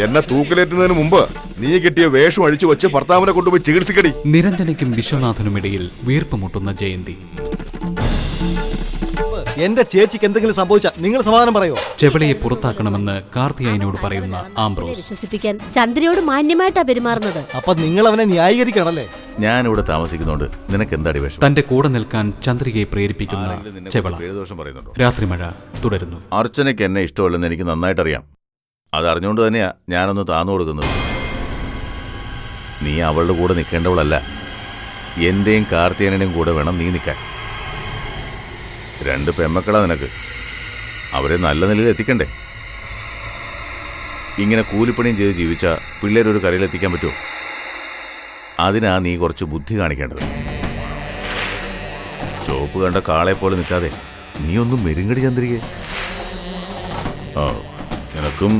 എന്നെ തൂക്കിലേറ്റുന്നതിന് മുമ്പ് നീ കിട്ടിയ വേഷം അഴിച്ചു വെച്ച് ഭർത്താവിനെ കൊണ്ടുപോയി ചികിത്സിക്കടി. നിരഞ്ജനയ്ക്കും വിശ്വനാഥനുമിടയിൽ വീർപ്പ് മുട്ടുന്ന ജയന്തി. എന്റെ ചേച്ചിക്ക് എന്തെങ്കിലും സംഭവിച്ചാ നിങ്ങൾ സമാധാനം പറയോ? ചെവളയെ പുറത്താക്കണമെന്ന് കാർത്തിയായനോട് പറയുന്ന ആംബ്രോസ് വിശ്വസിപ്പിക്കാൻ ചന്ദ്രയോട് മാന്യമായിട്ടാ പെരുമാറുന്നത്. അപ്പൊ നിങ്ങൾ അവനെ ന്യായീകരിക്കണല്ലേ? ഞാനിവിടെ താമസിക്കുന്നോണ്ട് നിനക്ക് എന്താടി വേഷം? തന്റെ കൂടെ നിൽക്കാൻ ചന്ദ്രികയെ പ്രേരിപ്പിക്കുന്ന ചെവള. രാത്രി മഴ തുടരുന്നു. അർച്ചനയ്ക്ക് എന്നെ ഇഷ്ടമല്ലെന്ന് എനിക്ക് നന്നായിട്ടറിയാം. അതറിഞ്ഞുകൊണ്ട് തന്നെയാ ഞാനൊന്ന് താന്നു കൊടുക്കുന്നത്. നീ അവളുടെ കൂടെ നിൽക്കേണ്ടവളല്ല. എന്റെയും കാർത്തിയായന്റെയും കൂടെ വേണം നീ നിൽക്കാൻ. 2 പെമ്മക്കളാ നിനക്ക്. അവരെ നല്ല നിലയിൽ എത്തിക്കണ്ടേ? ഇങ്ങനെ കൂലിപ്പണിയും ചെയ്ത് ജീവിച്ച പിള്ളേരൊരു കരയിലെത്തിക്കാൻ പറ്റുമോ? അതിനാ നീ കുറച്ച് ബുദ്ധി കാണിക്കേണ്ടത്. ചോപ്പ് കണ്ട കാളെ പോലെ നിൽക്കാതെ നീ ഒന്നും മെരുങ്ങടി ചന്ദ്രികെ. നിനക്കും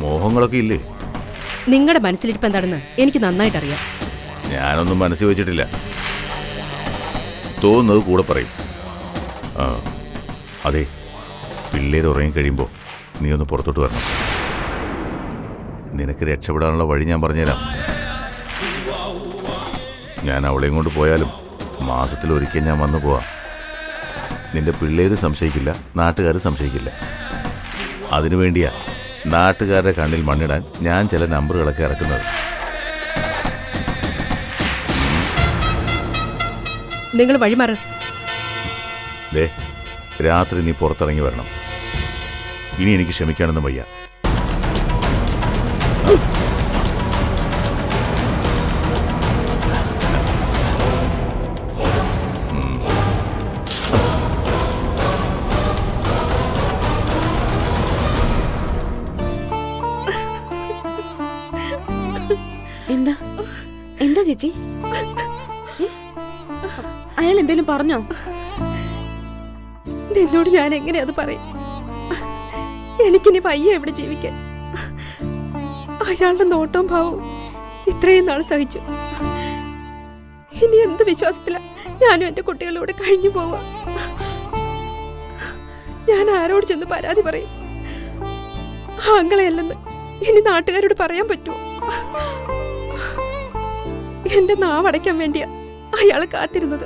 മോഹങ്ങളൊക്കെ ഇല്ലേ? നിങ്ങളുടെ മനസ്സിലിരിപ്പ് എന്താണെന്ന് എനിക്ക് നന്നായിട്ടറിയാം. ഞാനൊന്നും മനസ്സിൽ വെച്ചിട്ടില്ല. തോന്നുന്നത് കൂടെ പറയും. അതെ, പിള്ളേർ ഉറങ്ങിക്കഴിയുമ്പോൾ നീ ഒന്ന് പുറത്തോട്ട് വരണം. നിനക്ക് രക്ഷപ്പെടാനുള്ള വഴി ഞാൻ പറഞ്ഞുതരാം. ഞാൻ അവളെയും കൊണ്ട് പോയാലും മാസത്തിലൊരിക്കൽ ഞാൻ വന്നു പോവാം. നിന്റെ പിള്ളേര് സംശയിക്കില്ല, നാട്ടുകാർ സംശയിക്കില്ല. അതിനുവേണ്ടിയാ നാട്ടുകാരുടെ കണ്ണിൽ മണ്ണിടാൻ ഞാൻ ചില നമ്പറുകളൊക്കെ ഇറക്കുന്നത്. നിങ്ങൾ വഴിമാറ. ദേ, രാത്രി നീ പുറത്തിറങ്ങി വരണം. ഇനി എനിക്ക് ക്ഷമിക്കാനൊന്നും വയ്യ. എന്താ എന്താ ചേച്ചി? അയാൾ എന്തേലും പറഞ്ഞോ? നിന്നോട് ഞാൻ എങ്ങനെ അത് പറയും? എനിക്കിനി പയ്യെ എവിടെ ജീവിക്കാൻ? അയാളുടെ നോട്ടവും ഭാവവും ഇത്രയും നാൾ സഹിച്ചു. ഇനി എന്ത് വിശ്വാസത്തിലാ ഞാനും എന്റെ കുട്ടികളോട് കഴിഞ്ഞു പോവാ? ഞാൻ ആരോട് ചെന്ന് പരാതി പറയും? ആങ്ങളെയല്ലെന്ന് ഇനി നാട്ടുകാരോട് പറയാൻ പറ്റുമോ? എന്റെ നാവടയ്ക്കാൻ വേണ്ടിയാ അയാളെ കാത്തിരുന്നത്.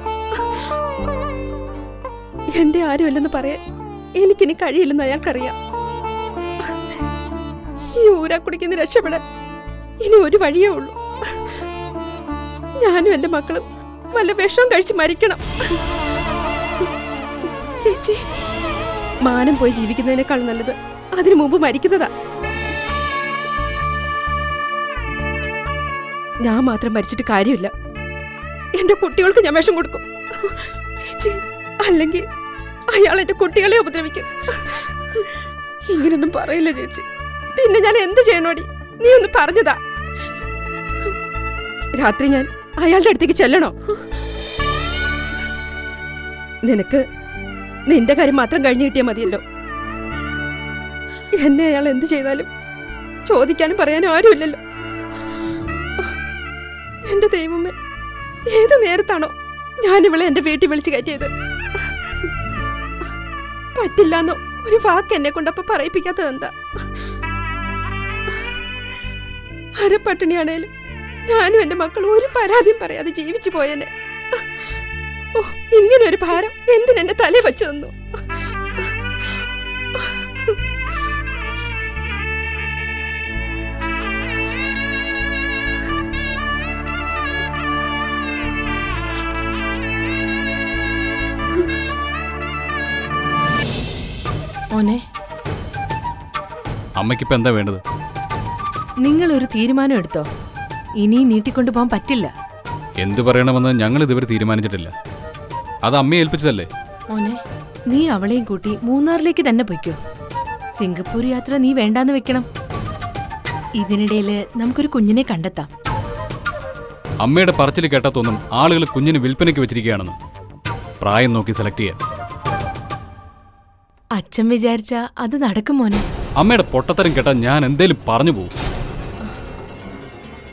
എന്റെ ആരുമല്ലെന്ന് പറയാൻ എനിക്കിനി കഴിയില്ലെന്ന് അയാൾക്കറിയാം. ഈ ഊരാക്കുടിക്കുന്ന രക്ഷപ്പെടാൻ ഇനി ഒരു വഴിയേ ഉള്ളൂ. ഞാനും എന്റെ മക്കളും വല്ല വിഷം കഴിച്ച് മരിക്കണം. ചേച്ചി, മാനം പോയി ജീവിക്കുന്നതിനേക്കാൾ നല്ലത് അതിനു മുമ്പ് മരിക്കുന്നതാ. ഞാൻ മാത്രം മരിച്ചിട്ട് കാര്യമില്ല. എന്റെ കുട്ടികൾക്ക് ഞാൻ വിഷം കൊടുക്കും ചേച്ചി. അല്ലെങ്കിൽ അയാൾ എന്റെ കുട്ടികളെ ഉപദ്രവിക്കും. ഇങ്ങനൊന്നും പറയില്ല ചേച്ചി. പിന്നെ ഞാൻ എന്ത് ചെയ്യണോടി? നീ ഒന്ന് പറഞ്ഞതാ. രാത്രി ഞാൻ അയാളുടെ അടുത്തേക്ക് ചെല്ലണോ? നിനക്ക് നിന്റെ കാര്യം മാത്രം കഴിഞ്ഞു കിട്ടിയാൽ മതിയല്ലോ. എന്നെ അയാൾ എന്ത് ചെയ്താലും ചോദിക്കാനും പറയാനും ആരുമില്ലല്ലോ. എന്റെ ദൈവമേ, ഏത് നേരത്താണോ ഞാനിവളെ എന്റെ വീട്ടിൽ വിളിച്ചു കയറ്റിയത്? പറ്റില്ലാന്നോ ഒരു വാക്ക് എന്നെ കൊണ്ടപ്പോ പറയിപ്പിക്കാത്തത് എന്താ? അരപ്പട്ടിണിയാണേലും ഞാനും എന്റെ മക്കളും ഒരു പരാതിയും പറയാതെ ജീവിച്ചു പോയേനെ. ഓ, ഇങ്ങനെ ഒരു ഭാരം എന്തിനെന്റെ തലേ വെച്ചു തന്നു? അമ്മയ്ക്കിപ്പോ എന്താ വേണ്ടത്? നിങ്ങൾ ഒരു തീരുമാനം എടുത്തോ. ഇനി നീട്ടിക്കൊണ്ടു പോകാൻ പറ്റില്ല. എന്തു പറയണമെന്ന് ഞങ്ങൾ ഇതുവരെ തീരുമാനിച്ചിട്ടില്ല. അത് അമ്മയെ ഏൽപ്പിച്ചതല്ലേ. മോനെ, നീ അവളെയും കൂട്ടി മൂന്നാറിലേക്ക് തന്നെ പൊയ്ക്കോ. സിംഗപ്പൂർ യാത്ര നീ വേണ്ടാന്ന് വെക്കണം. ഇതിനിടയില് നമുക്കൊരു കുഞ്ഞിനെ കണ്ടെത്താം. അമ്മയുടെ പറച്ചിൽ കേട്ടാ തോന്നും ആളുകൾ കുഞ്ഞിന് വിൽപ്പനയ്ക്ക് വെച്ചിരിക്കുകയാണെന്ന്. പ്രായം നോക്കി സെലക്ട് ചെയ്യാൻ. അച്ഛൻ വിചാരിച്ചാ അത് നടക്കും മോനെ. അമ്മയുടെ പൊട്ടത്തരം കേട്ടാൽ ഞാൻ എന്തേലും പറഞ്ഞു പോകും.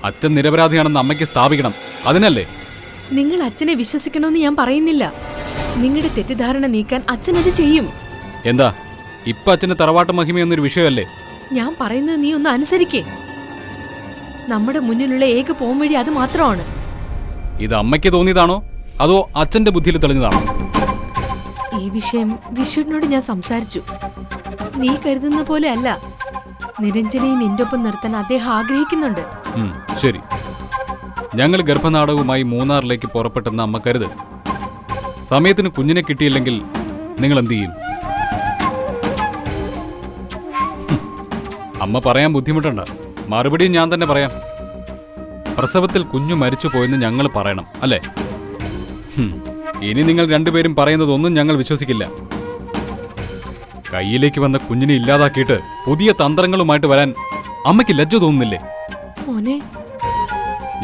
അച്ഛൻ നിരപരാധിയാണെന്ന് അമ്മയ്ക്ക് സ്ഥാപിക്കണം. അതിനല്ലേ? നിങ്ങൾ അച്ഛനെ വിശ്വസിക്കണമെന്ന് ഞാൻ പറയുന്നില്ല. നിങ്ങളുടെ തെറ്റിദ്ധാരണ നീക്കാൻ അച്ഛൻ അത് ചെയ്യും. എന്താ ഇപ്പൊ അച്ഛന് തറവാട്ട് മഹിമ എന്നൊരു വിഷയമല്ലേ? ഞാൻ പറയുന്നത് നീ ഒന്ന് അനുസരിക്കേ. നമ്മുടെ മുന്നിലുള്ള ഏക പോംവഴി അത് മാത്രമാണ്. ഇത് അമ്മയ്ക്ക് തോന്നിയതാണോ അതോ അച്ഛന്റെ ബുദ്ധിയിൽ തെളിഞ്ഞതാണോ? ഈ വിഷയം വിശ്വനോട് ഞാൻ സംസാരിച്ചു. നീ കരുതുന്ന പോലെ അല്ല. നിരഞ്ജനയെ നിന്റെ ഒപ്പം നിർത്താൻ അദ്ദേഹം ആഗ്രഹിക്കുന്നുണ്ട്. ശരി, ഞങ്ങൾ ഗർഭനാടകവുമായി മൂന്നാറിലേക്ക് പുറപ്പെട്ടെന്ന് അമ്മ കരുത്. സമയത്തിന് കുഞ്ഞിനെ കിട്ടിയില്ലെങ്കിൽ നിങ്ങൾ എന്തു ചെയ്യും? അമ്മ പറയാൻ ബുദ്ധിമുട്ടുണ്ട്. മറുപടിയും ഞാൻ തന്നെ പറയാം. പ്രസവത്തിൽ കുഞ്ഞു മരിച്ചു പോയെന്ന് ഞങ്ങൾ പറയണം, അല്ലേ? ഇനി നിങ്ങൾ രണ്ടുപേരും പറയുന്നതൊന്നും ഞങ്ങൾ വിശ്വസിക്കില്ല. കയ്യിലേക്ക് വന്ന കുഞ്ഞിനെ ഇല്ലാതാക്കിയിട്ട് പുതിയ തന്ത്രങ്ങളുമായിട്ട് വരാൻ അമ്മയ്ക്ക് ലജ്ജ തോന്നുന്നില്ലേ? മോനെ,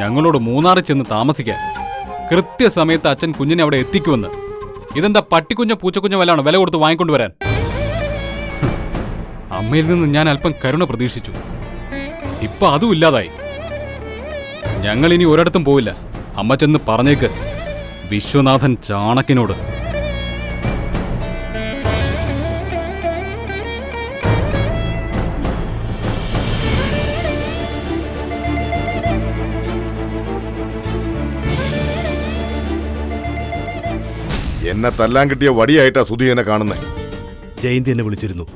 ഞങ്ങളോട് മൂന്നാറിൽ ചെന്ന് താമസിക്കാൻ കൃത്യസമയത്ത് അച്ഛൻ കുഞ്ഞിനെ അവിടെ എത്തിക്കുമെന്ന്. ഇതെന്താ പട്ടിക്കുഞ്ഞ പൂച്ചക്കുഞ്ഞ വല്ലാണ് വില കൊടുത്ത് വാങ്ങിക്കൊണ്ടുവരാൻ? അമ്മയിൽ നിന്ന് ഞാൻ അല്പം കരുണ പ്രതീക്ഷിച്ചു. ഇപ്പൊ അതും ഇല്ലാതായി. ഞങ്ങൾ ഇനി ഒരിടത്തും പോവില്ല. അമ്മ ചെന്ന് പറഞ്ഞേക്ക് വിശ്വനാഥൻ ചാണക്കിനോട്. എന്നെ തല്ലാൻ കിട്ടിയ വടിയായിട്ടാ സുധി എന്നെ കാണുന്നേ. ജയന്തി എന്നെ വിളിച്ചിരുന്നു.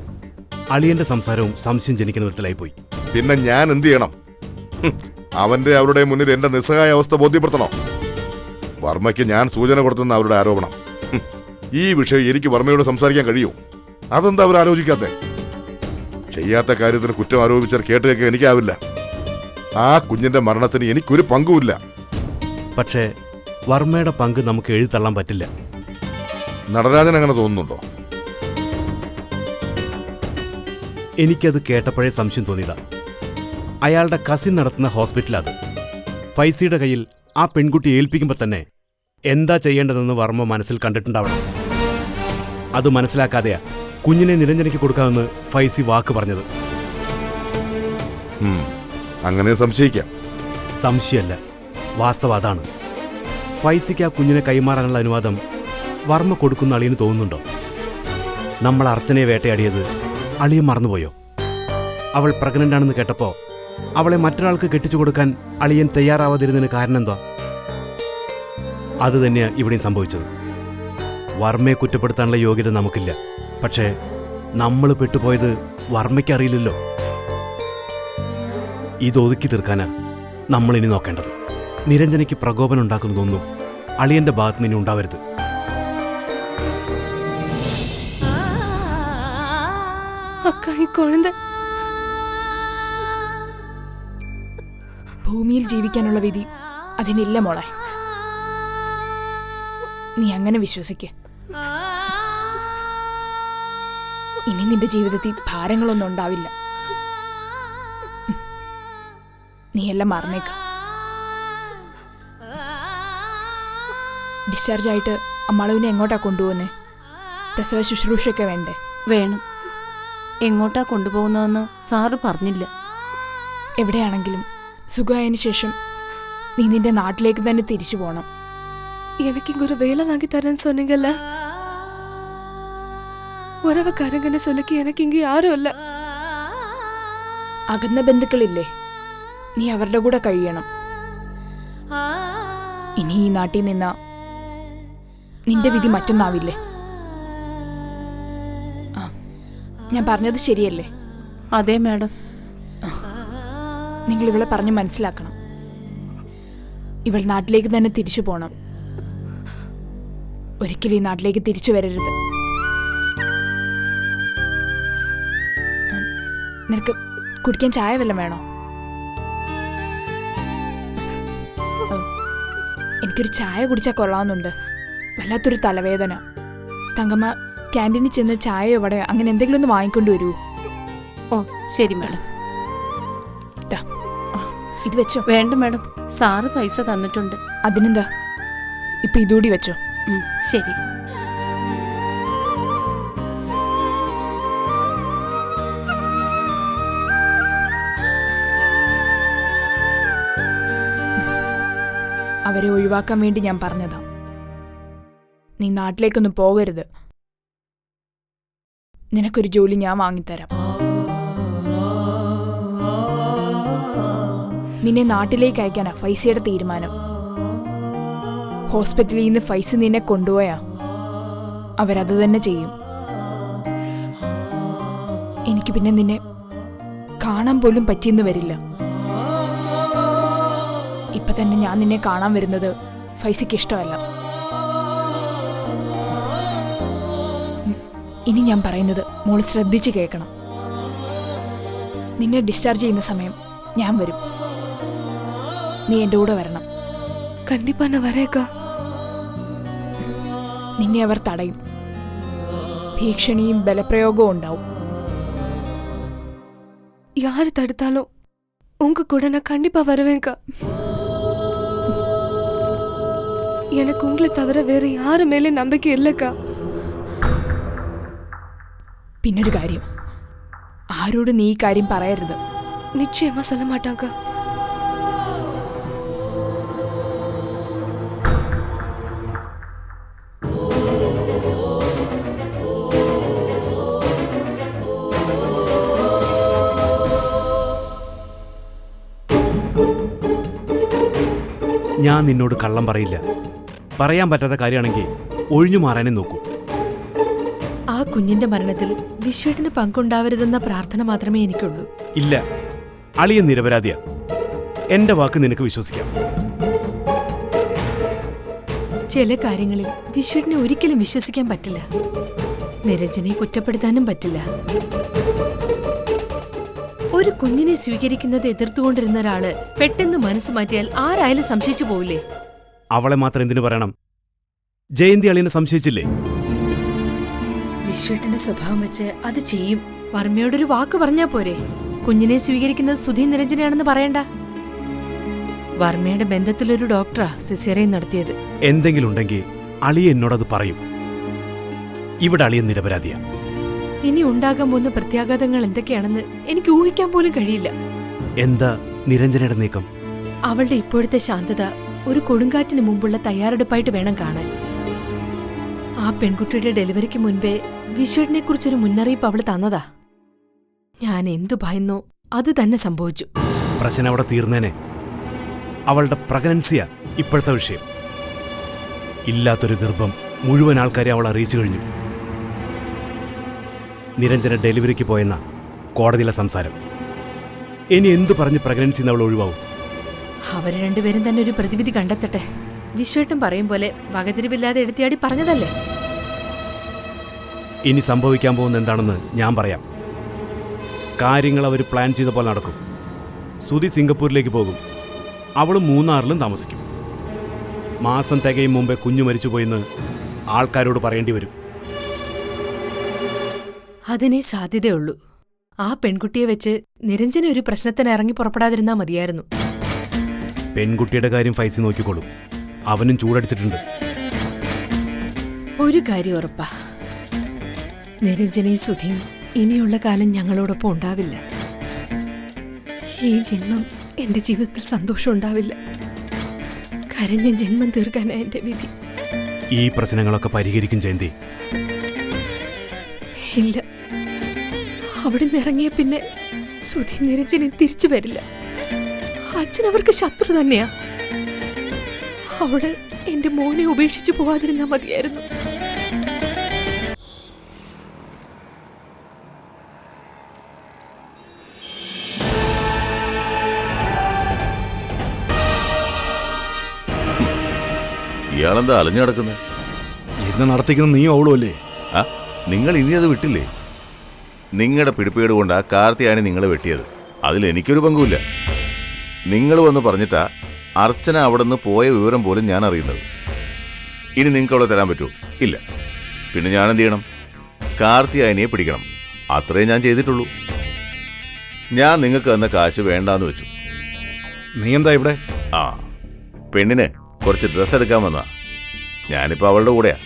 അളിയന്റെ സംസാരവും സംശയം ജനിക്കുന്ന വിധത്തിലായി പോയി. പിന്നെ ഞാൻ എന്ത് ചെയ്യണം? അവരുടെ മുന്നിൽ എന്റെ നിസ്സഹായ അവസ്ഥ ബോധ്യപ്പെടുത്തണോ? വർമ്മയ്ക്ക് ഞാൻ സൂചന കൊടുത്തെന്ന് അവരുടെ ആരോപണം. ഈ വിഷയം എനിക്ക് വർമ്മയോട് സംസാരിക്കാൻ കഴിയുമോ? അതെന്താ അവർ ആലോചിക്കാത്തെ? ചെയ്യാത്ത കാര്യത്തിന് കുറ്റം ആരോപിച്ചാൽ കേട്ടേക്ക് എനിക്കാവില്ല. ആ കുഞ്ഞിന്റെ മരണത്തിന് എനിക്കൊരു പങ്കുമില്ല. പക്ഷേ വർമ്മയുടെ പങ്ക് നമുക്ക് എഴുതിത്തള്ളാൻ പറ്റില്ല. നടരാജൻ അങ്ങനെ തോന്നുന്നുണ്ടോ? എനിക്കത് കേട്ടപ്പോഴേ സംശയം തോന്നിയതാ. അയാളുടെ കസിൻ നടത്തുന്ന ഹോസ്പിറ്റലത്. ഫൈസിയുടെ കയ്യിൽ ആ പെൺകുട്ടി ഏൽപ്പിക്കുമ്പോൾ തന്നെ എന്താ ചെയ്യേണ്ടതെന്ന് വർമ്മ മനസ്സിൽ കണ്ടിട്ടുണ്ടാവണം. അത് മനസ്സിലാക്കാതെയാ കുഞ്ഞിനെ നിരഞ്ജനയ്ക്ക് കൊടുക്കാമെന്ന് ഫൈസി വാക്ക് പറഞ്ഞത്. അങ്ങനെ സംശയിക്കാം. സംശയമല്ല, വാസ്തവം അതാണ്. ഫൈസിക്ക് ആ കുഞ്ഞിനെ കൈമാറാനുള്ള അനുവാദം വർമ്മ കൊടുക്കുന്ന അളിയന് തോന്നുന്നുണ്ടോ? നമ്മൾ അർച്ചനയെ വേട്ടയാടിയത് അളിയൻ മറന്നുപോയോ? അവൾ പ്രഗ്നന്റ് ആണെന്ന് കേട്ടപ്പോ അവളെ മറ്റൊരാൾക്ക് കെട്ടിച്ചു കൊടുക്കാൻ അളിയൻ തയ്യാറാവാതിരുന്നതിന് കാരണം എന്താ? അത് തന്നെയാണ് ഇവിടെയും സംഭവിച്ചത്. വർമ്മയെ കുറ്റപ്പെടുത്താനുള്ള യോഗ്യത നമുക്കില്ല. പക്ഷേ നമ്മൾ പെട്ടുപോയത് വർമ്മയ്ക്കറിയില്ലല്ലോ. ഇതൊതുക്കി തീർക്കാനാ നമ്മളിനി നോക്കേണ്ടത്. നിരഞ്ജനയ്ക്ക് പ്രകോപനം ഉണ്ടാക്കുന്നതൊന്നും അളിയന്റെ ഭാഗത്ത് നിന്ന് ഉണ്ടാവരുത്. അക്ക, ഈ കുഴന്ത ഭൂമിയിൽ ജീവിക്കാനുള്ള വിധി അതിനില്ല മോളെ. നീ അങ്ങനെ വിശ്വസിക്ക. ഇനി നിന്റെ ജീവിതത്തിൽ ഭാരങ്ങളൊന്നും ഉണ്ടാവില്ല. നീ എല്ലാം മറന്നേക്ക. ഡിസ്ചാർജ് ആയിട്ട് അമ്മാളുവിനെ എങ്ങോട്ടാ കൊണ്ടുപോകുന്നേ? പ്രസവ ശുശ്രൂഷയൊക്കെ വേണ്ടേ? വേണം. എങ്ങോട്ടാ കൊണ്ടുപോകുന്നതെന്ന് സാറ് പറഞ്ഞില്ല. എവിടെയാണെങ്കിലും സുഖമായതിനു ശേഷം നീ നിന്റെ നാട്ടിലേക്ക് തന്നെ തിരിച്ചു പോണം. എനിക്കൊരു വേല വാങ്ങി തരാൻ சொன்னீங்கல்ல, ഉറവക്കാരങ്ങനെ சொல்லி എനിക്ക് ഇങ്ങ ആരുമല്ല. അകന്ന ബന്ധുക്കളില്ലേ, നീ അവരുടെ കൂടെ കഴിയണം. ഇനി ഈ നാട്ടിൽ നിന്ന നിന്റെ വിധി മറ്റൊന്നാവില്ലേ? ഞാൻ പറഞ്ഞത് ശരിയല്ലേ? അതെ മാഡം. നിങ്ങൾ ഇവളെ പറഞ്ഞ് മനസ്സിലാക്കണം. ഇവൾ നാട്ടിലേക്ക് തന്നെ തിരിച്ചു പോണം. ഒരിക്കലും ഈ നാട്ടിലേക്ക് തിരിച്ചു വരരുത്. നിനക്ക് കുടിക്കാൻ ചായ വല്ലതും വേണോ? എനിക്കൊരു ചായ കുടിച്ചാൽ കൊള്ളാവുന്നുണ്ട്. വല്ലാത്തൊരു തലവേദന. തങ്കമ്മ ക്യാൻറ്റീനിൽ ചെന്ന് ചായയോ വടയോ അങ്ങനെ എന്തെങ്കിലും ഒന്ന് വാങ്ങിക്കൊണ്ടു വരൂ. ഓ ശരി മാഡം. ഇത് വെച്ചോ. വേണ്ട മാഡം, സാറ് പൈസ തന്നിട്ടുണ്ട്. അതിനെന്താ, ഇപ്പൊ ഇതുകൂടി വെച്ചോ. ശരി. അവരെ ഒഴിവാക്കാൻ വേണ്ടി ഞാൻ പറഞ്ഞതാ. നീ നാട്ടിലേക്കൊന്നും പോകരുത്. നിനക്കൊരു ജോലി ഞാൻ വാങ്ങിത്തരാം. നിന്നെ നാട്ടിലേക്ക് അയക്കാനാ ഫൈസയുടെ തീരുമാനം. ഹോസ്പിറ്റലിൽ നിന്ന് ഫൈസ നിന്നെ കൊണ്ടുപോയാ അവരത് തന്നെ ചെയ്യും. എനിക്ക് പിന്നെ നിന്നെ കാണാൻ പോലും പറ്റിയെന്ന് വരില്ല. ഇപ്പൊ തന്നെ ഞാൻ നിന്നെ കാണാൻ വരുന്നത് ഫൈസയ്ക്ക് ഇഷ്ടമല്ല. ഇനി ഞാൻ പറയുന്നത് മോള് ശ്രദ്ധിച്ച് കേൾക്കണം. നിന്നെ ഡിസ്ചാർജ് ചെയ്യുന്ന സമയം ഞാൻ വരും. നീ എൻ്റെ കൂടെ വരണം. കണ്ടിപ്പാ ഞാൻ വരേക്കാ. നിന്നെ അവർ തടയും. ഭീഷണിയും ബലപ്രയോഗവും ഉണ്ടാവും. யாரு தடுத்தாலும் உங்க கூட நான் கண்டிப்பா வருவேன்க்கா. எனக்கு உங்களை தவிர வேற யாரு மேலே நம்பிக்கை இல்லக்கா. പിന്നൊരു കാര്യം, ആരോട് നീ ഈ കാര്യം പറയരുത്. நிச்சயமா சொல்ல மாட்டாங்க. ഞാൻ നിന്നോട് കള്ളം പറയില്ല. പറയാൻ പറ്റാത്ത കാര്യമാണെങ്കിൽ ഒഴിഞ്ഞു മാറാനേ നോക്കൂ. ആ കുഞ്ഞിന്റെ മരണത്തിൽ വിശ്വേട്ടന് പങ്കുണ്ടാവരുതെന്ന പ്രാർത്ഥന മാത്രമേ എനിക്കുള്ളൂ. ഇല്ല, അളിയൻ നിരപരാധിയാ. എന്റെ വാക്ക് നിനക്ക് വിശ്വസിക്കാം. ചില കാര്യങ്ങളിൽ വിശ്വേട്ടനെ ഒരിക്കലും വിശ്വസിക്കാൻ പറ്റില്ല. നിരഞ്ജനെ കുറ്റപ്പെടുത്താനും പറ്റില്ല. ഒരു കുഞ്ഞിനെ സ്വീകരിക്കുന്നത് എതിർത്തുകൊണ്ടിരുന്ന ഒരാള് പെട്ടെന്ന് മനസ്സ് മാറ്റിയാൽ ആരായാലും സംശയിച്ചു പോവില്ലേ? അവളെ മാത്രം എന്തിനു പറയണം? ജയന്തി അളിയനെ സംശയിച്ചില്ലേ? വിശ്വേട്ടന്റെ സ്വഭാവം വെച്ച് അത് ചെയ്യും. വർമ്മയോടൊരു വാക്ക് പറഞ്ഞാ പോരെ? കുഞ്ഞിനെ സ്വീകരിക്കുന്നത് സുധീ നിരഞ്ജനാണെന്ന് പറയണ്ട. വർമ്മയുടെ ബന്ധത്തിലൊരു ഡോക്ടറാ സിസേറിയൻ നടത്തിയത്. എന്തെങ്കിലും ഉണ്ടെങ്കിൽ അളിയ എന്നോടത് പറയും. ഇവിടെ അളിയൻ നിരപരാധിയാ. ഇനി ഉണ്ടാകാൻ പോകുന്ന പ്രത്യാഘാതങ്ങൾ എന്തൊക്കെയാണെന്ന് എനിക്ക് ഊഹിക്കാൻ പോലും കഴിയില്ല. എന്താ നിരഞ്ജനയുടെ നീക്കം? അവളുടെ ഇപ്പോഴത്തെ ശാന്തത ഒരു കൊടുങ്കാറ്റിന് മുമ്പുള്ള തയ്യാറെടുപ്പായിട്ട് വേണം കാണാൻ. ആ പെൺകുട്ടിയുടെ ഡെലിവറിക്ക് മുൻപേ വിശ്വേട്ടനെ കുറിച്ചൊരു മുന്നറിയിപ്പ് അവൾ തന്നതാ. ഞാൻ എന്തു ഭയന്നോ അത് തന്നെ സംഭവിച്ചു. പ്രശ്നം അവിടെ തീർന്നേനെ. അവളുടെ പ്രഗ്നൻസിയാ ഇപ്പോഴത്തെ വിഷയം. ഇല്ലാത്തൊരു ഗർഭം മുഴുവൻ ആൾക്കാരെ അവൾ അറിയിച്ചു കഴിഞ്ഞു. നിരഞ്ജന ഡെലിവറിക്ക് പോയെന്ന കോടതിയിലെ സംസാരം. ഇനി എന്തു പറഞ്ഞ് പ്രഗ്നൻസി അവൾ ഒഴിവാവും? അവര് രണ്ടുപേരും തന്നെ ഒരു പ്രതിവിധി കണ്ടെത്തട്ടെ. വിശ്വേട്ടൻ പറയും പോലെ വകതിരിവില്ലാതെ എടുത്തിയാടി പറഞ്ഞതല്ലേ. ഇനി സംഭവിക്കാൻ പോകുന്ന എന്താണെന്ന് ഞാൻ പറയാം. കാര്യങ്ങൾ അവർ പ്ലാൻ ചെയ്ത പോലെ നടക്കും. സുധി സിംഗപ്പൂരിലേക്ക് പോകും. അവളും മൂന്നാറിലും താമസിക്കും. മാസം തികയും മുമ്പേ കുഞ്ഞു മരിച്ചുപോയെന്ന് ആൾക്കാരോട് പറയേണ്ടി വരും. അതിനെ സാധ്യതയുള്ളൂ. ആ പെൺകുട്ടിയെ വെച്ച് നിരഞ്ജന ഒരു പ്രശ്നത്തിന് ഇറങ്ങി പുറപ്പെടാതിരുന്നാ മതിയായിരുന്നു. പെൺകുട്ടിയുടെ കാര്യം ഫൈസി നോക്കിക്കോളും. അവനും ചൂടടിച്ചിട്ടുണ്ട്. ഒരു കാര്യം ഉറപ്പാ, നിരഞ്ജനയും സുധിയും ഇനിയുള്ള കാലം ഞങ്ങളോടൊപ്പം ഉണ്ടാവില്ല. ഈ ജന്മം എന്റെ ജീവിതത്തിൽ സന്തോഷം ഉണ്ടാവില്ല. കരഞ്ഞ ജന്മം തീർക്കാനാ എന്റെ വിധി. ഈ പ്രശ്നങ്ങളൊക്കെ പരിഹരിക്കും ജയന്തി. ഇല്ല, അവിടെ നിന്ന് ഇറങ്ങിയ പിന്നെ സുധി നിരഞ്ജനെ തിരിച്ചു വരില്ല. അച്ഛൻ അവർക്ക് ശത്രു തന്നെയാ. അവിടെ എന്റെ മോനെ ഉപേക്ഷിച്ചു പോവാതിരുന്നാ മതിയായിരുന്നു. ഇയാളെന്താ അലഞ്ഞു കിടക്കുന്നത്? എന്നെ നടത്തിക്കുന്ന നീ അവളും അല്ലേ? ആ, നിങ്ങൾ ഇനി അത് വിട്ടില്ലേ? നിങ്ങളുടെ പിടിപ്പേട് കൊണ്ടാ കാർത്തിയാണ് നിങ്ങളെ വെട്ടിയത്. അതിലെനിക്കൊരു പങ്കുമില്ല. നിങ്ങൾ വന്ന് പറഞ്ഞിട്ടാ അർച്ചന അവിടെ നിന്ന് പോയ വിവരം പോലും ഞാൻ അറിയുന്നത്. ഇനി നിങ്ങൾക്ക് അവളെ തരാൻ പറ്റുമോ? ഇല്ല. പിന്നെ ഞാൻ എന്ത് ചെയ്യണം? കാർത്തിയായനിയെ പിടിക്കണം. അത്രേ ഞാൻ ചെയ്തിട്ടുള്ളൂ. ഞാൻ നിങ്ങൾക്ക് തന്ന കാശ് വേണ്ടാന്ന് വെച്ചു. നീ എന്താ ഇവിടെ? ആ, പെണ്ണിന് കുറച്ച് ഡ്രസ്സ് എടുക്കാൻ വന്നാ. ഞാനിപ്പോൾ അവളുടെ കൂടെയാ.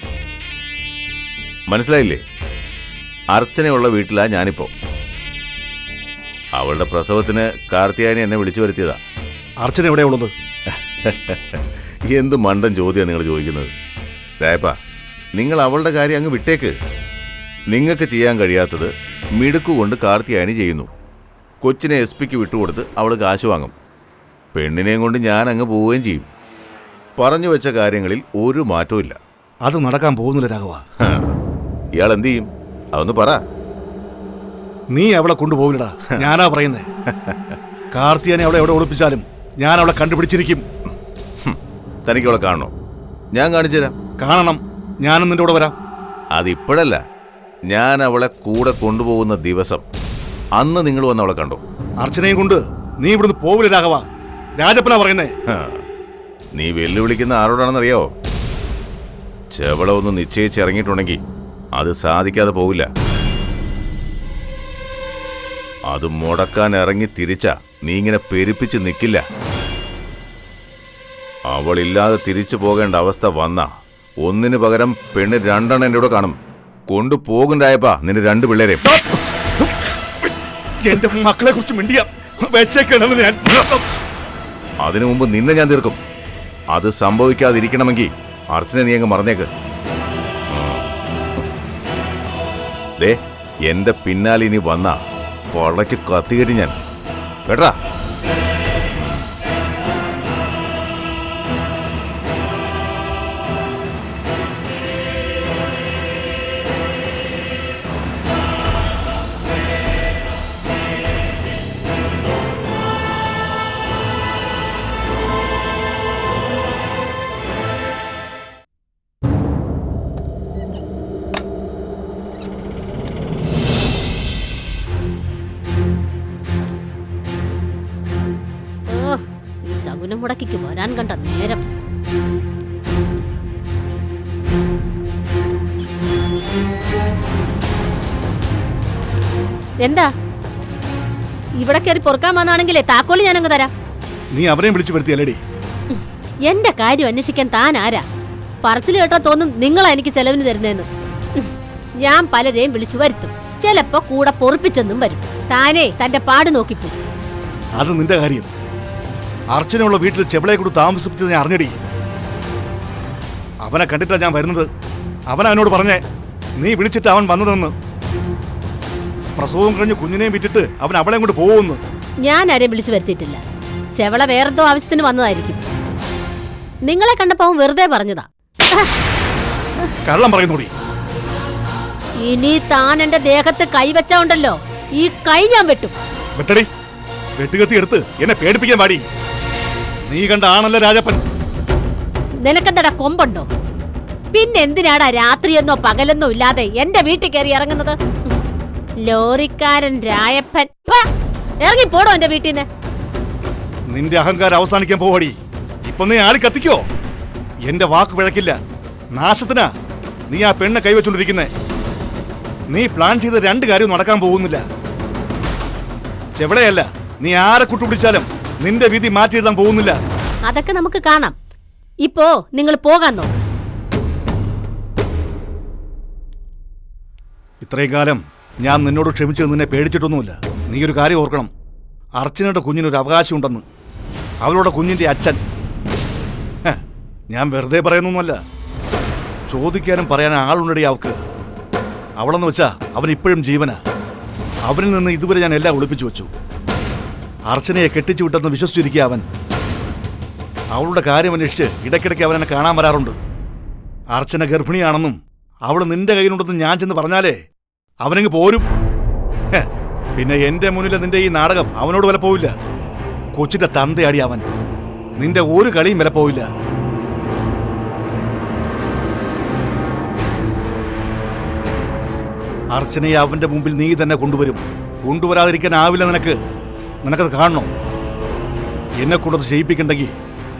മനസ്സിലായില്ലേ? അർച്ചനയുള്ള വീട്ടിലാ ഞാനിപ്പോ. അവളുടെ പ്രസവത്തിന് കാർത്തിയായനെ എന്നെ വിളിച്ചു വരുത്തിയതാ. അർച്ചന എവിടെയാ ഉള്ളത്? എന്ത് മണ്ടൻ ചോദ്യമാണ് നിങ്ങൾ ചോദിക്കുന്നത്? രായപ്പാ, നിങ്ങൾ അവളുടെ കാര്യം അങ്ങ് വിട്ടേക്ക്. നിങ്ങൾക്ക് ചെയ്യാൻ കഴിയാത്തത് മിടുക്കുകൊണ്ട് കാർത്തിയായനി ചെയ്യുന്നു. കൊച്ചിനെ SP വിട്ടുകൊടുത്ത് അവൾ കാശ് വാങ്ങും. പെണ്ണിനെയും കൊണ്ട് ഞാൻ അങ്ങ് പോവുകയും ചെയ്യും. പറഞ്ഞു വെച്ച കാര്യങ്ങളിൽ ഒരു മാറ്റവും ഇല്ല. അത് നടക്കാൻ പോകുന്നില്ല രാഘവ. ഇയാൾ എന്ത് ചെയ്യും? അതൊന്ന് പറ. നീ അവളെ കൊണ്ടുപോകില്ലടാ, ഞാനാ പറയുന്നേ. കാർത്തിയാനെ അവളെ എവിടെ ഒളിപ്പിച്ചാലും ഞാൻ അവളെ കണ്ടുപിടിച്ചിരിക്കും. തനിക്ക് അവളെ കാണണോ? ഞാൻ കാണിച്ചു തരാം. കാണണം, ഞാനും നിന്റെ കൂടെ വരാം. അതിപ്പോഴല്ല, ഞാൻ അവളെ കൂടെ കൊണ്ടുപോകുന്ന ദിവസം. അന്ന് നിങ്ങൾ വന്ന് അവളെ കണ്ടോ? അർച്ചനയും കൊണ്ട് നീ ഇവിടുന്ന് പോവില്ല രാഘവ. രാജപ്പനാ പറയുന്നേ. നീ വെല്ലുവിളിക്കുന്ന ആരോടാണെന്നറിയാവോ? ചെവള ഒന്ന് നിശ്ചയിച്ചിറങ്ങിയിട്ടുണ്ടെങ്കിൽ അത് സാധിക്കാതെ പോവില്ല. അത് മുടക്കാൻ ഇറങ്ങി തിരിച്ച നീ ഇങ്ങനെ പെരുപ്പിച്ച് നിൽക്കില്ല. അവളില്ലാതെ തിരിച്ചു പോകേണ്ട അവസ്ഥ വന്ന ഒന്നിനു പകരം പെണ്ണ് രണ്ടെണ്ണം എൻ്റെ കൂടെ കാണും. കൊണ്ടുപോകുണ്ടായപ്പാ നിന്റെ 2 പിള്ളേരെ. എന്റെ മക്കളെ കുറിച്ച് മിണ്ടിയ ഞാൻ. അതിനു മുമ്പ് നിന്നെ ഞാൻ തീർക്കും. അത് സംഭവിക്കാതിരിക്കണമെങ്കിൽ അർച്ചനെ നീ അങ്ങ് മറന്നേക്ക്. ദേ, എന്റെ പിന്നാലെ ഇനി വന്ന കൊള്ളയ്ക്ക് കത്തികരി ഞാൻ കേട്ടാ. ശകുനം മുടക്കിക്ക് വരാൻ കണ്ട നേരം. എന്താ ഇവിടെ കയറി പൊറുക്കാൻ വന്നാണെങ്കിലേ താക്കോല് ഞാനങ്ങ് തരാം. നീ അവരെയും വിളിച്ചു വരുത്തിയല്ലേടി? എന്റെ കാര്യം അന്വേഷിക്കാൻ താൻ ആരാ? പറച്ചിൽ കേട്ടാ തോന്നും നിങ്ങളാ എനിക്ക് ചെലവിന് തരുന്നേന്ന്. ഞാൻ പലരെയും വിളിച്ചു വരുത്തും. ചിലപ്പോ കൂടെ പൊറുപ്പിച്ചെന്നും വരും. താനേ തന്റെ പാട് നോക്കിപ്പോ. അത് നിന്റെ കാര്യം. അർച്ചനയുള്ള വീട്ടിൽ ചെവളയെ കൂടി താമസിപ്പിച്ചത് ഞാൻ അറിഞ്ഞടി. അവനെ കണ്ടിട്ടാ ഞാൻ വരുന്നത്. അവനോട് പറഞ്ഞേ നീ വിളിച്ചിട്ട് അവൻ വന്നതെന്ന്. പ്രസവം കഴിഞ്ഞ് കുഞ്ഞിനെയും വിറ്റിട്ട് അവൻ അവളെയും കൊണ്ട് പോകുമെന്ന്. ഞാൻ ആരെയും വിളിച്ചു വരുത്തിയിട്ടില്ല. ചെവള വേറെന്തോ ആവശ്യത്തിന് വന്നതായിരിക്കും. നിങ്ങളെ കണ്ടപ്പോ അവൻ വെറുതെ പറഞ്ഞതാ. കള്ളം പറയുന്നോടി. ഇനി താൻ എന്റെ ദേഹത്ത് കൈവച്ചുണ്ടല്ലോ, ഈ കൈ ഞാൻ വെട്ടും. വെട്ടടി, വെട്ടുകത്തി എടുത്ത് എന്നെ പേടിപ്പിക്കാൻ പാടി. നീ കണ്ട ആണല്ലേ രാജപ്പൻ. നിനക്കെന്തടാ കൊമ്പുണ്ടോ? പിന്നെന്തിനാടാ രാത്രിയെന്നോ പകലെന്നോ ഇല്ലാതെ എന്റെ വീട്ടിൽ കയറി ഇറങ്ങുന്നത്? ലോറിക്കാരൻ രായപ്പൻ, ഇറങ്ങി പോടോ എന്റെ വീട്ടിൽ നിന്ന്. നിന്റെ അഹങ്കാരം അവസാനിക്കാൻ പോവടി. ഇപ്പൊ നീ ആളി കത്തിക്കോ. എന്റെ വാക്ക് പിഴക്കില്ല. നാശത്തിനാ നീ ആ പെണ്ണെ കൈവച്ചോണ്ടിരിക്കുന്നേ. നീ പ്ലാൻ ചെയ്ത 2 കാര്യവും നടക്കാൻ പോകുന്നില്ല. ചെവളയല്ല, നീ ആരെ കൂട്ടുപിടിച്ചാലും നിന്റെ വിധി മാറ്റിയെഴുതാൻ പോകുന്നില്ല. അതൊക്കെ നമുക്ക് കാണാം. ഇപ്പോ നിങ്ങൾ പോകാൻ നോക്ക്. ഇത്രയും കാലം ഞാൻ നിന്നോട് ക്ഷമിച്ചത് നിന്നെ പേടിച്ചിട്ടൊന്നുമില്ല. നീ ഒരു കാര്യം ഓർക്കണം. അർച്ചനയുടെ കുഞ്ഞിനൊരു അവകാശമുണ്ടെന്ന്. അവളുടെ കുഞ്ഞിന്റെ അച്ഛൻ. ഞാൻ വെറുതെ പറയുന്നൊന്നുമല്ല. ചോദിക്കാനും പറയാനും ആളുണ്ടടി അവക്ക്. അവളെന്ന് വെച്ചാ അവൻ ഇപ്പോഴും ജീവനാ. അവനിൽ നിന്ന് ഇതുവരെ ഞാൻ എല്ലാം ഒളിപ്പിച്ചു വെച്ചു. അർച്ചനയെ കെട്ടിച്ചു വിട്ടെന്ന് വിശ്വസിച്ചിരിക്കുക അവൻ. അവളുടെ കാര്യം അന്വേഷിച്ച് ഇടയ്ക്കിടയ്ക്ക് അവൻ എന്നെ കാണാൻ വരാറുണ്ട്. അർച്ചന ഗർഭിണിയാണെന്നും അവൾ നിന്റെ കയ്യിലുണ്ടെന്നും ഞാൻ ചെന്ന് പറഞ്ഞാലേ അവനങ്ങ് പോരും. പിന്നെ എന്റെ മുന്നിൽ നിന്റെ ഈ നാടകം അവനോട് വില പോവില്ല. കൊച്ചിന്റെ തന്തയാടി അവൻ. നിന്റെ ഒരു കളിയും വില പോവില്ല. അർച്ചനയെ അവന്റെ മുമ്പിൽ നീ തന്നെ കൊണ്ടുവരും. കൊണ്ടുവരാതിരിക്കാനാവില്ല നിനക്ക്. നിനക്കത് കാണണോ? എന്നെ കൂടെ ചെയ്യിപ്പിക്കണ്ടെങ്കിൽ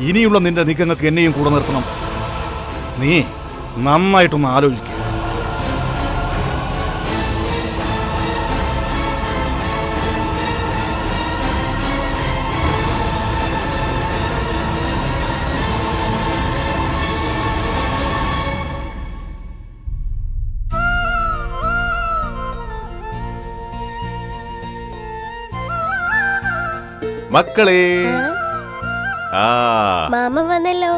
ഇനിയുള്ള നിന്റെ നീക്കങ്ങൾക്ക് എന്നെയും കൂടെ നിർത്തണം. നീ നന്നായിട്ടൊന്ന് ആലോചിക്കുക. മക്കളെ, മാമ വന്നല്ലോ.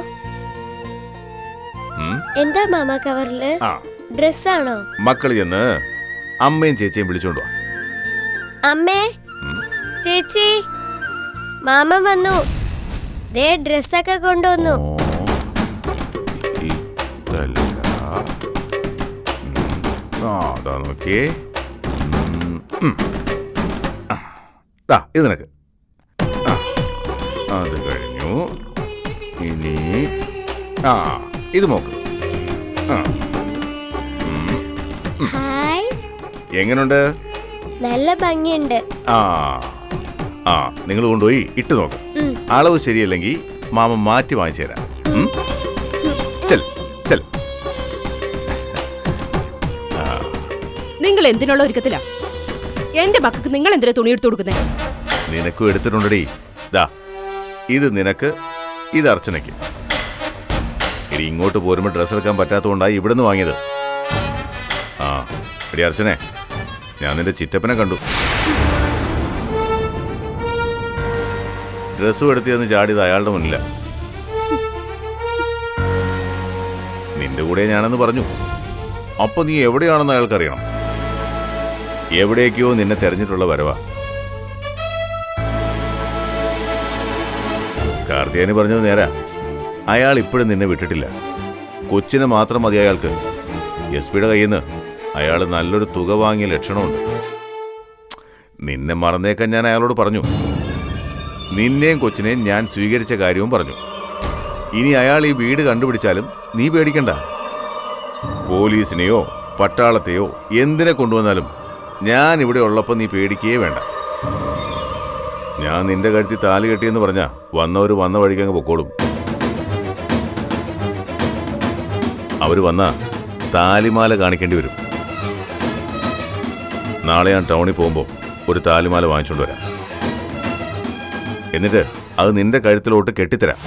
എന്താ മാമ കവറില്? ഡ്രസ്സാണോ? മക്കള് ചെന്ന് അമ്മയും ചേച്ചിയും വിളിച്ചോണ്ടോ. അമ്മേ, ചേച്ചി, മാമ വന്നു. ദേ ഡ്രസ്സൊക്കെ കൊണ്ടുവന്നു. ഇതല്ല. അതാ നോക്കിയേ. ഇത് നിനക്ക്. അത് കഴിഞ്ഞു. ഇനി ഇത് നോക്ക്. ഹായ്, എങ്ങനുണ്ട്? നല്ല ഭംഗിയുണ്ട്. നിങ്ങൾ കൊണ്ടുപോയി ഇട്ട് നോക്ക്. അളവ് ശരിയല്ലെങ്കിൽ മാമ മാറ്റി വാങ്ങിച്ചു തരാം. ചെൽ ചെൽ. നിങ്ങൾ എന്തിനുള്ള ഒരുക്കത്തിലാ? എന്റെ മക്കൾക്ക് നിങ്ങൾ എന്തിനാ തുണി എടുത്തു കൊടുക്കുന്നേ? നിനക്കും എടുത്തിട്ടുണ്ടടി. ദാ ഇത് നിനക്ക്, ഇത് അർച്ചനയ്ക്ക്. ഇനി ഇങ്ങോട്ട് പോരുമ്പോൾ ഡ്രസ്സ് എടുക്കാൻ പറ്റാത്തതുകൊണ്ടായി ഇവിടുന്ന് വാങ്ങിയത്. എടി അർച്ചനെ, ഞാൻ നിന്റെ ചിറ്റപ്പനെ കണ്ടു. ഡ്രസ്സും എടുത്തിയെന്ന് ചാടിയത് അയാളുടെ മുന്നില. നിന്റെ കൂടെ ഞാനെന്ന് പറഞ്ഞു. അപ്പൊ നീ എവിടെയാണെന്ന് അയാൾക്കറിയണം. എവിടേക്കോ നിന്നെ തെരഞ്ഞിട്ടുള്ള വരവാ. കാർത്തിയാനി പറഞ്ഞത് നേരാ. അയാൾ ഇപ്പോഴും നിന്നെ വിട്ടിട്ടില്ല. കൊച്ചിനെ മാത്രം മതി അയാൾക്ക്. എസ്.പിയുടെ കയ്യിൽ നിന്ന് അയാൾ നല്ലൊരു തുക വാങ്ങിയ ലക്ഷണമുണ്ട്. നിന്നെ മറന്നേക്കാൻ ഞാൻ അയാളോട് പറഞ്ഞു. നിന്നെയും കൊച്ചിനെയും ഞാൻ സ്വീകരിച്ച കാര്യവും പറഞ്ഞു. ഇനി അയാൾ ഈ വീട് കണ്ടുപിടിച്ചാലും നീ പേടിക്കണ്ട. പോലീസിനെയോ പട്ടാളത്തെയോ എന്തിനെ കൊണ്ടുവന്നാലും ഞാൻ ഇവിടെ ഉള്ളപ്പോൾ നീ പേടിക്കേ വേണ്ട. ഞാൻ നിന്റെ കഴുത്തിൽ താലി കെട്ടിയെന്ന് പറഞ്ഞാ വന്നവർ വന്ന വഴിക്കങ്ങ് പൊക്കോളും. അവർ വന്നാ താലിമാല കാണിക്കേണ്ടി വരും. നാളെ ഞാൻ ടൗണിൽ പോകുമ്പോൾ ഒരു താലിമാല വാങ്ങിച്ചുകൊണ്ട് വരാം. എന്നിട്ട് അത് നിന്റെ കഴുത്തിലോട്ട് കെട്ടിത്തരാം.